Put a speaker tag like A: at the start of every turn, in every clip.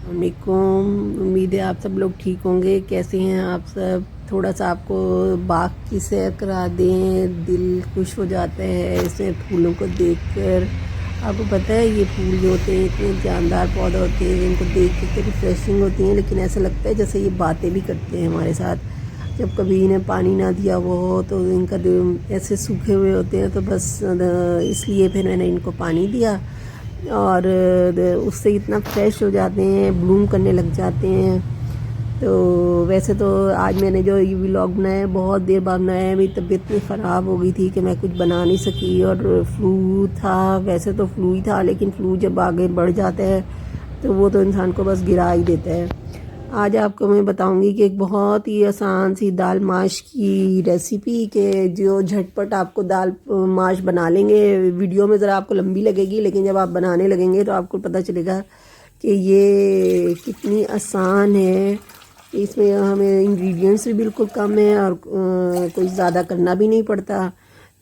A: वालेकुम। उम्मीद है आप सब लोग ठीक होंगे। कैसे हैं आप सब? थोड़ा सा आपको बाग की सैर करा दें, दिल खुश हो जाता है इसमें फूलों को देखकर। आपको पता है ये फूल जो होते हैं इतने जानदार पौधे होते हैं, इनको देख के रिफ्रेशिंग होती हैं, लेकिन ऐसा लगता है जैसे ये बातें भी करते हैं हमारे साथ। जब कभी इन्हें पानी ना दिया वो हो तो इनका ऐसे सूखे हुए होते हैं, तो बस इसलिए फिर मैंने इनको पानी दिया और उससे इतना फ्रेश हो जाते हैं, ब्लूम करने लग जाते हैं। तो वैसे तो आज मैंने जो ये व्लॉग बनाया है बहुत देर बाद बनाया है। मेरी तबीयत इतनी ख़राब हो गई थी कि मैं कुछ बना नहीं सकी, और फ्लू था। वैसे तो फ्लू ही था, लेकिन फ्लू जब आगे बढ़ जाता है तो वो तो इंसान को बस गिरा ही देता है। आज आपको मैं बताऊंगी कि एक बहुत ही आसान सी दाल माश की रेसिपी, के जो झटपट आपको दाल माश बना लेंगे। वीडियो में ज़रा आपको लंबी लगेगी, लेकिन जब आप बनाने लगेंगे तो आपको पता चलेगा कि ये कितनी आसान है। इसमें हमें इंग्रेडिएंट्स भी बिल्कुल कम है और कुछ ज़्यादा करना भी नहीं पड़ता।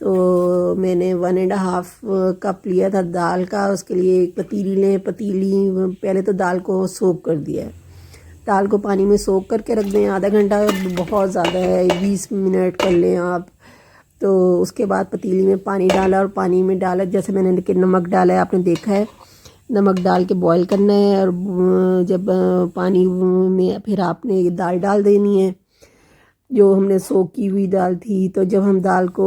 A: तो मैंने 1.5 कप लिया था दाल का। उसके लिए एक पतीली लें। पतीली पहले तो दाल को सोक कर दिया है। दाल को पानी में सोक करके रख दें आधा घंटा, बहुत ज़्यादा है, 20 मिनट कर लें आप। तो उसके बाद पतीली में पानी डाला, और पानी में डाला जैसे मैंने कि नमक डाला है, आपने देखा है। नमक डाल के बॉईल करना है, और जब पानी में फिर आपने ये दाल डाल देनी है जो हमने सोक की हुई दाल थी। तो जब हम दाल को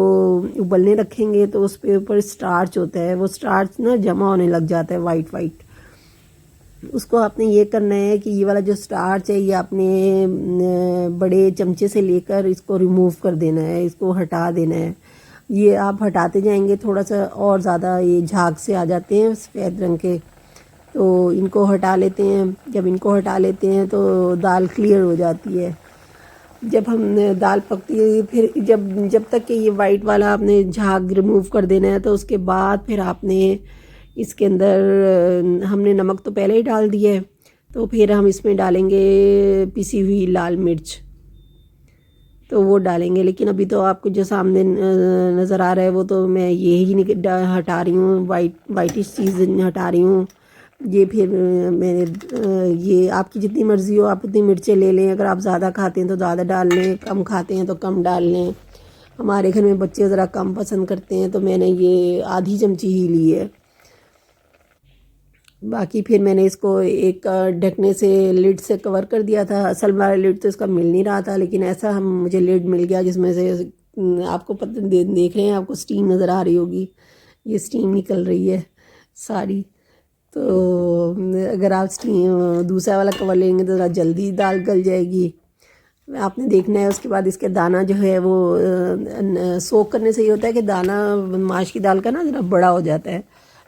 A: उबलने रखेंगे तो उस पे ऊपर स्टार्च होता है, वो स्टार्च ना जमा होने लग जाता है वाइट वाइट। उसको आपने ये करना है कि ये वाला जो स्टार्च है ये आपने बड़े चमचे से लेकर इसको रिमूव कर देना है, इसको हटा देना है। ये आप हटाते जाएंगे थोड़ा सा और ज़्यादा ये झाग से आ जाते हैं सफ़ेद रंग के, तो इनको हटा लेते हैं। जब इनको हटा लेते हैं तो दाल क्लियर हो जाती है। जब हम दाल पकती है फिर जब तक कि ये वाइट वाला आपने झाग रिमूव कर देना है, तो उसके बाद फिर आपने इसके अंदर हमने नमक तो पहले ही डाल दिया है, तो फिर हम इसमें डालेंगे पिसी हुई लाल मिर्च। तो वो डालेंगे, लेकिन अभी तो आपको जो सामने नज़र आ रहा है वो तो मैं ये ही नहीं हटा रही हूँ, वाइटिश चीज़ हटा रही हूँ। ये फिर मैंने ये आपकी जितनी मर्ज़ी हो आप उतनी मिर्चें ले लें। अगर आप ज़्यादा खाते हैं तो ज़्यादा डाल लें, कम खाते हैं तो कम डाल लें। हमारे घर में बच्चे ज़रा कम पसंद करते हैं, तो मैंने ये आधी चमची ही ली है। बाकी फिर मैंने इसको एक ढकने से लिड से कवर कर दिया था। असल वाला लिड तो इसका मिल नहीं रहा था, लेकिन ऐसा हम मुझे लिड मिल गया जिसमें से आपको पता देख रहे हैं, आपको स्टीम नज़र आ रही होगी, ये स्टीम निकल रही है सारी। तो अगर आप स्टीम दूसरा वाला कवर लेंगे तो ज़रा जल्दी दाल गल जाएगी। आपने देखना है। उसके बाद इसके दाना जो है वो सोख करने से ये होता है कि दाना माश की दाल का ना ज़रा बड़ा हो जाता है।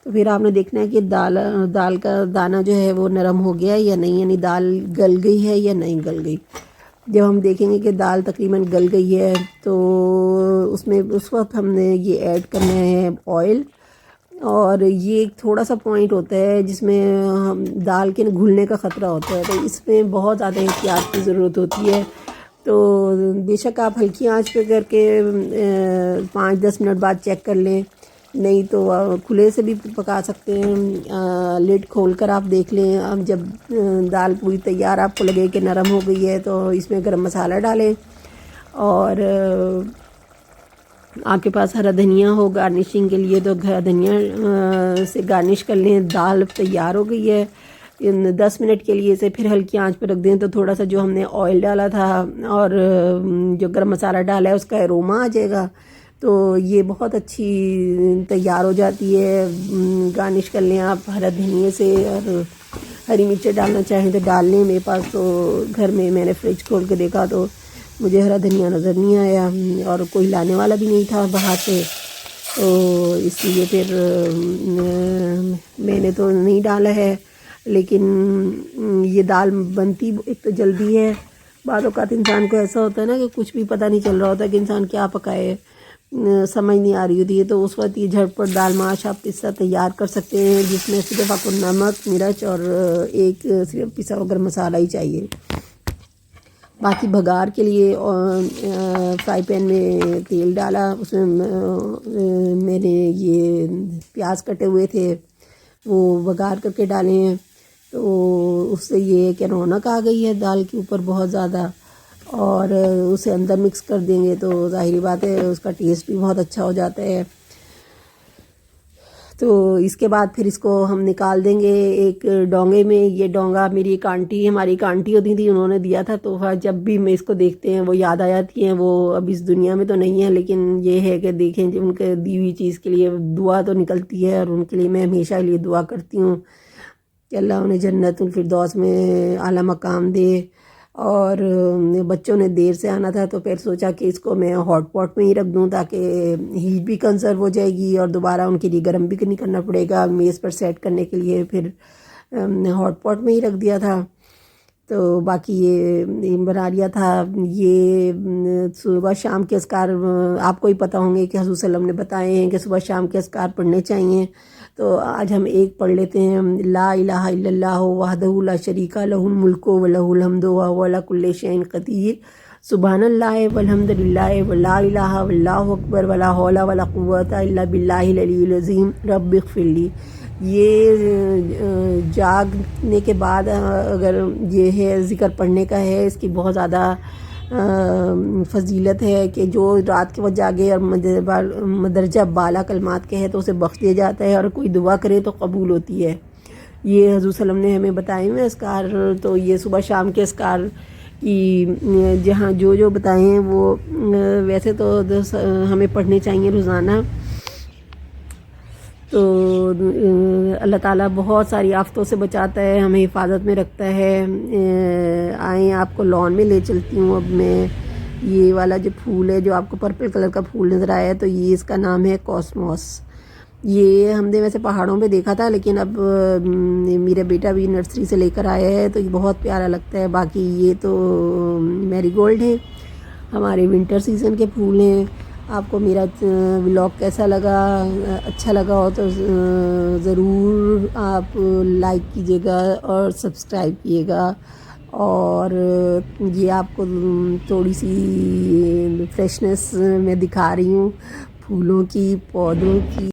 A: तो फिर आपने देखना है कि दाल का दाना जो है वो नरम हो गया है या नहीं, यानी दाल गल गई है या नहीं गल गई। जब हम देखेंगे कि दाल तकरीबन गल गई है तो उसमें उस वक्त हमने ये ऐड करना है ऑयल। और ये एक थोड़ा सा पॉइंट होता है जिसमें हम दाल के घुलने का ख़तरा होता है, तो इसमें बहुत ज़्यादा एहतियात की ज़रूरत होती है। तो बेशक आप हल्की आंच पे करके 5-10 मिनट बाद चेक कर लें, नहीं तो खुले से भी पका सकते हैं। लिड खोल कर आप देख लें। अब जब दाल पूरी तैयार आपको लगे कि नरम हो गई है तो इसमें गरम मसाला डालें, और आपके पास हरा धनिया हो गार्निशिंग के लिए तो हरा धनिया से गार्निश कर लें। दाल तैयार हो गई है। इन 10 मिनट के लिए इसे फिर हल्की आंच पर रख दें, तो थोड़ा सा जो हमने ऑयल डाला था और जो गरम मसाला डाला है उसका एरोमा आ जाएगा, तो ये बहुत अच्छी तैयार हो जाती है। गार्निश कर लें आप हरा धनिया से, और हरी मिर्चें डालना चाहें तो डाल लें। मेरे पास तो घर में मैंने फ्रिज खोल के देखा तो मुझे हरा धनिया नज़र नहीं आया, और कोई लाने वाला भी नहीं था बाहर से, तो इसलिए फिर मैंने तो नहीं डाला है। लेकिन ये दाल बनती एक तो जल्दी है। बाद औक़ात इंसान को ऐसा होता है ना कि कुछ भी पता नहीं चल रहा होता कि इंसान क्या पकाए, समझ नहीं आ रही होती है, तो उस वक्त ये झटपट दाल माश आप किस्सा तैयार कर सकते हैं, जिसमें सिर्फ आपको नमक, मिर्च और एक सिर्फ पिसा हुआ गरम मसाला ही चाहिए। बाकी भगार के लिए फ्राई पैन में तेल डाला, उसमें मैंने ये प्याज कटे हुए थे वो भगार करके डाले हैं। तो उससे ये है कि रौनक आ गई है दाल के ऊपर बहुत ज़्यादा। और उसे अंदर मिक्स कर देंगे तो ज़ाहिरी बात है उसका टेस्ट भी बहुत अच्छा हो जाता है। तो इसके बाद फिर इसको हम निकाल देंगे एक डोंगे में। ये डोंगा मेरी एक आंटी, हमारी एक आंटी होती थी, उन्होंने दिया था तोहफा। जब भी मैं इसको देखते हैं वो याद आ जाती हैं। वो अब इस दुनिया में तो नहीं है, लेकिन ये है कि देखें जब उनके दी हुई चीज़ के लिए दुआ तो निकलती है, और उनके लिए मैं हमेशा लिए दुआ करती हूँ कि अल्लाह उन्हें जन्नतुल फिरदौस में आला मकाम दे। और बच्चों ने देर से आना था तो फिर सोचा कि इसको मैं हॉट पॉट में ही रख दूं ताकि हीट भी कंजर्व हो जाएगी और दोबारा उनके लिए गर्म भी नहीं करना पड़ेगा मेज़ पर सेट करने के लिए। फिर हॉट पॉट में ही रख दिया था। तो बाकी ये बना लिया था। ये सुबह शाम के अस्कार आपको ही पता होंगे कि हज़ूर सल्लम ने बताए हैं कि सुबह शाम के अस्कार पढ़ने चाहिए। तो आज हम एक पढ़ लेते हैं, ला इलाहा इल्लल्लाहु वहदहु ला शरीका लहुल मुल्कु व लहुल हम्दु व हुवा अला कुल्लि शैइन क़दीर सुब्हानल्लाहि वल्हम्दुलिल्लाहि व ला इलाहा वल्लाहु अकबर व ला हौला व ला कुव्वता इल्ला बिल्लाहिल अलिय्यिल अज़ीम रब्बिग़फिरली। ये जागने के बाद अगर ये है ज़िक्र पढ़ने का है, इसकी बहुत ज़्यादा फजीलत है कि जो रात के वक्त जागे और मदरजा बाला कलमात के है तो उसे बख्श दिया जाता है, और कोई दुआ करे तो कबूल होती है। ये हज़ूर सल्लम ने हमें बताए हुए अस्कार। तो ये सुबह शाम के अस्कार की जहाँ जो जो बताए हैं वो वैसे तो हमें पढ़ने चाहिए रोज़ाना। तो अल्लाह ताला बहुत सारी आफतों से बचाता है, हमें हिफाजत में रखता है। आए आपको लॉन में ले चलती हूँ अब मैं। ये वाला जो फूल है, जो आपको पर्पल कलर का फूल नज़र आया है, तो ये इसका नाम है कॉस्मोस। ये हमने वैसे पहाड़ों पे देखा था, लेकिन अब मेरा बेटा भी नर्सरी से लेकर आया है तो ये बहुत प्यारा लगता है। बाकी ये तो मैरीगोल्ड है, हमारे विंटर सीज़न के फूल हैं। आपको मेरा व्लॉग कैसा लगा, अच्छा लगा हो तो ज़रूर आप लाइक कीजिएगा और सब्सक्राइब कीजिएगा। और ये आपको थोड़ी सी फ्रेशनेस मैं दिखा रही हूँ फूलों की, पौधों की।